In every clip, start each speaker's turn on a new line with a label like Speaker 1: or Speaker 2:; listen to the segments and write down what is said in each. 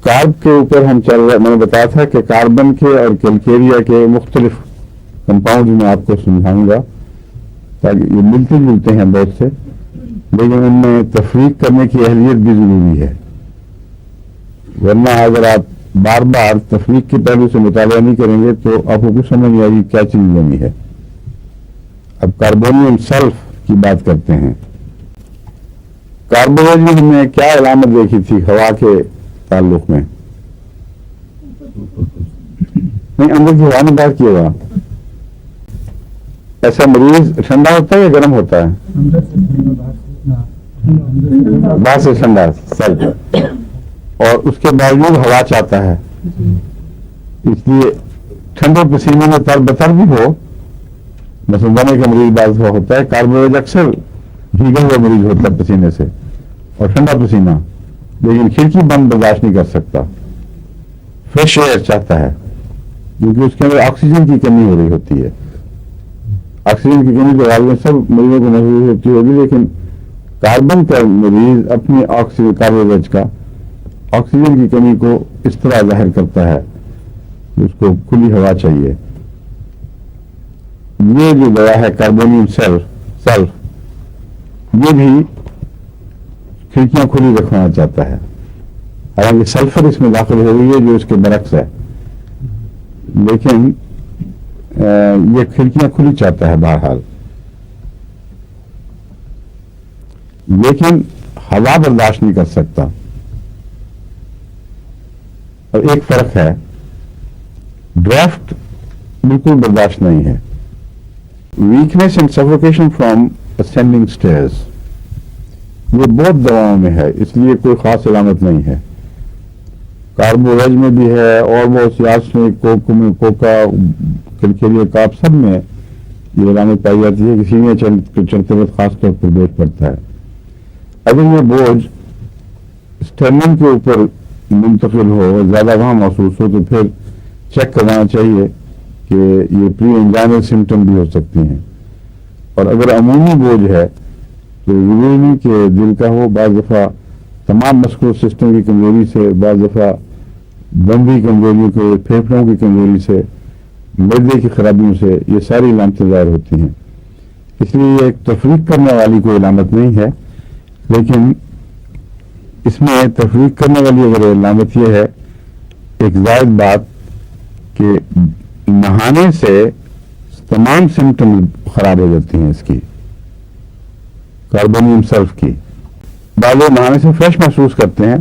Speaker 1: Carb کے اوپر ہم چل رہے، میں نے بتایا تھا کہ کاربن کے اور کیلکیریا کے مختلف کمپاؤنڈ میں آپ کو سمجھاؤں گا تاکہ یہ ملتے جلتے ہیں بہت سے، لیکن ان میں تفریق کرنے کی اہلیت بھی ضروری ہے، ورنہ اگر آپ بار بار تفریق کے پہلو سے مطالعہ نہیں کریں گے تو آپ کو کچھ سمجھ نہیں آئے گی کیا چیز لینی ہے۔ اب کاربونیم سلف کی بات کرتے ہیں۔ کاربونیم ہم نے کیا علامت دیکھی تھی ہوا کے تعلق میں؟ نہیں، اندر کی ہوا میں بات کیے گا۔ ایسا مریض ٹھنڈا ہوتا ہے یا گرم ہوتا ہے؟ باہر سے ٹھنڈا سلف، اور اس کے باوجود ہوا چاہتا ہے، اس لیے ٹھنڈے پسینے میں تر بتر بھی ہو، مثلا دمے کا مریض بعض دفعہ ہوتا ہے، کاربوہائیڈریٹ اکثر بھیگا ہوا مریض ہوتا ہے پسینے سے اور ٹھنڈا پسینہ، لیکن کھڑکی بند برداشت نہیں کر سکتا، فریش ایئر چاہتا ہے کیونکہ اس کے اندر آکسیجن کی کمی ہو رہی ہوتی ہے۔ آکسیجن کی کمی تو غالباً سب مریضوں کو محسوس ہوتی ہوگی، لیکن کاربن کا مریض اپنی آکسیجن کاربوہائیڈریٹ کا آکسیجن کی کمی کو اس طرح ظاہر کرتا ہے کہ اس کو کھلی ہوا چاہیے۔ یہ جو دوا ہے کاربونیم سلف، یہ بھی کھڑکیاں کھلی رکھوانا چاہتا ہے، حالانکہ سلفر اس میں داخل ہو گئی ہے جو اس کے برعکس ہے، لیکن یہ کھڑکیاں کھلی چاہتا ہے بہرحال، لیکن ہوا برداشت نہیں کر سکتا۔ اور ایک فرق ہے، ڈرافٹ بالکل برداشت نہیں ہے۔ Weakness and suffocation from ascending stairs, یہ بہت دواؤں میں ہے، اس لیے کوئی خاص علامت نہیں ہے۔ کاربوریج میں بھی ہے اور بہت سی آرسنک، کوکا، کیلکیریا کاپ، سب میں یہ علامت پائی جاتی ہے کہ سینے چڑھتے وقت خاص طور پر بوجھ پڑتا ہے۔ اگر یہ بوجھ اسٹرنم کے اوپر منتقل ہو، زیادہ وہاں محسوس ہو، تو پھر چیک کروانا چاہیے کہ یہ پری انجائنل سمٹم بھی ہو سکتی ہیں۔ اور اگر عمومی بوجھ ہے تو ضروری نہیں کہ دل کا ہو، بعض دفعہ تمام مسکولر سسٹم کی کمزوری سے، بعض دفعہ دم کی کمزوریوں کے، پھیپھڑوں کی کمزوری سے، معدے کی خرابیوں سے، یہ ساری علامتیں ظاہر ہوتی ہیں۔ اس لیے یہ ایک تفریق کرنے والی کوئی علامت نہیں ہے، لیکن اس میں تفریق کرنے والی اگر علامت یہ ہے، ایک زائد بات کہ نہانے سے تمام سمٹم خراب ہو جاتی ہیں اس کی، کاربونیم سلف کی۔ بعض لوگ نہانے سے فریش محسوس کرتے ہیں،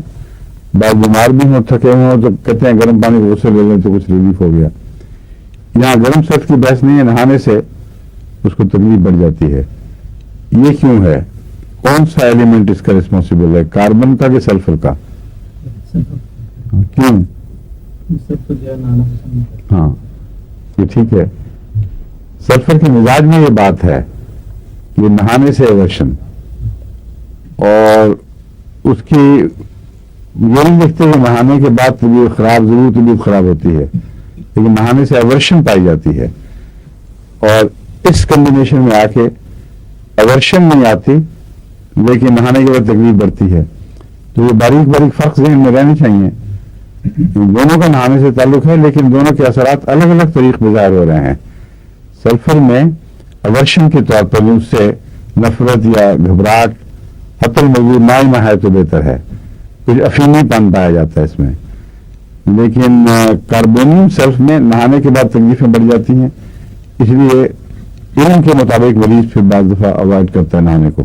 Speaker 1: بعض بیمار بھی ہوں، تھکے ہوں، تو کہتے ہیں گرم پانی کو غسل لے لیں تو کچھ ریلیف ہو گیا۔ یہاں گرم سلف کی بحث نہیں ہے، نہانے سے اس کو تکلیف بڑھ جاتی ہے۔ یہ کیوں ہے؟ کون سا ایلیمنٹ اس کا ریسپانسبل ہے، کاربن کا کہ سلفر کا؟ کیوں؟ ہاں یہ ٹھیک ہے، سلفر کے مزاج میں یہ بات ہے کہ نہانے سے ایورشن، اور اس کی یہ نہیں دیکھتے کہ نہانے کے بعد طبیعت خراب، ضرور طبیعت خراب ہوتی ہے، لیکن نہانے سے ایورشن پائی جاتی ہے، اور اس کمبینیشن میں آ کے ایورشن نہیں آتی لیکن نہانے کے بعد تکلیف بڑھتی ہے۔ تو یہ باریک باریک فرق ذہن میں رہنے چاہیے، دونوں کا نہانے سے تعلق ہے، لیکن دونوں کے اثرات الگ الگ طریق پہ ظاہر ہو رہے ہیں۔ سلفر میں ایورشن کے طور پر اس سے نفرت یا گھبراہٹ حتی الموجود نہ ہے تو بہتر ہے، کچھ افیمی پن پایا جاتا ہے اس میں، لیکن کاربونیم سلف میں نہانے کے بعد تکلیفیں بڑھ جاتی ہیں، اس لیے علم کے مطابق مریض پھر بعض دفعہ اوائڈ کرتا ہے نہانے کو۔